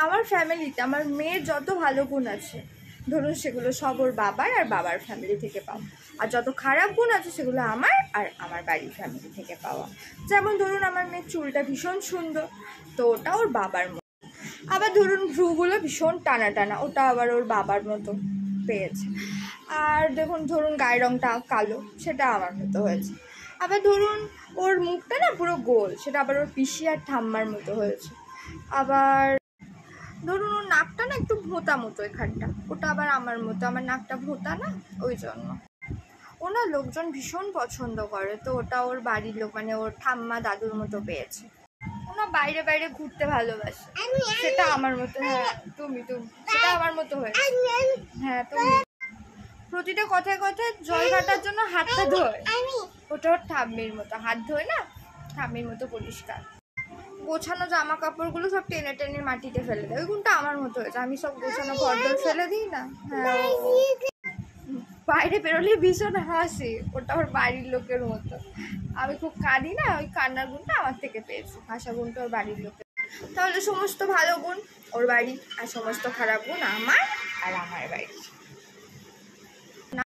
আমার ফ্যামিলিতে আমার মেয়ের যত ভালো গুণ আছে ধরুন সেগুলো সব ওর বাবার আর বাবার ফ্যামিলি থেকে পাওয়া, আর যত খারাপ গুণ আছে সেগুলো আমার আর আমার বাড়ির ফ্যামিলি থেকে পাওয়া। যেমন ধরুন আমার মেয়ের চুলটা ভীষণ সুন্দর, তো ওটা ওর বাবার মতো। আবার ধরুন ভ্রুগুলো ভীষণ টানা টানা, ওটা আবার ওর বাবার মতো পেয়েছে। আর ধরুন গায়ের রঙটা কালো, সেটা আমার মতো হয়েছে। আবার ধরুন ওর মুখটা না পুরো গোল, সেটা আবার ওর পিসি আর ঠাম্মার মতো হয়েছে। আবার ধরুন ওর নাকটা না একটু ভোঁতা মতো এখানটা, ওটা আবার আমার মতো, আমার নাকটা ভোঁতা না, ওই জন্য। ওনার লোকজন ভীষণ পছন্দ করে, তো ওটা ওর বাড়ির লোক মানে ওর ঠাম্মা দাদুর মতো পেয়েছে। ওনা বাইরে বাইরে ঘুরতে ভালোবাসে, সেটা আমার মতো। হ্যাঁ তুমি সেটা আমার মতো হয়েছে। হ্যাঁ তুমি প্রতিটা কথায় কথায় জল ঘাটার জন্য হাতটা ধোয়, ওটা ওর ঠাম্মির মতো, হাত ধোয় না ঠাম্মির মতো পরিষ্কার। গোছানো জামা কাপড়গুলো সব টেনে টেনে মাটিতে ফেলে দেয়, ওই গুণটা আমার মতো হয়েছে। আমি সব গোছানো ঘরদোর ফেলে দিই না। হ্যাঁ বাইরে বেরোলে ভীষণ হাসি, ওটা ওর বাড়ির লোকের মতো। আমি খুব কাঁদি না, ওই কান্নার গুণটা আমার থেকে পেয়েছি, হাসা গুণটা ওর বাড়ির লোকের। তাহলে সমস্ত ভালো গুণ ওর বাড়ি আর সমস্ত খারাপ গুণ আমার আর আমার বাড়ি।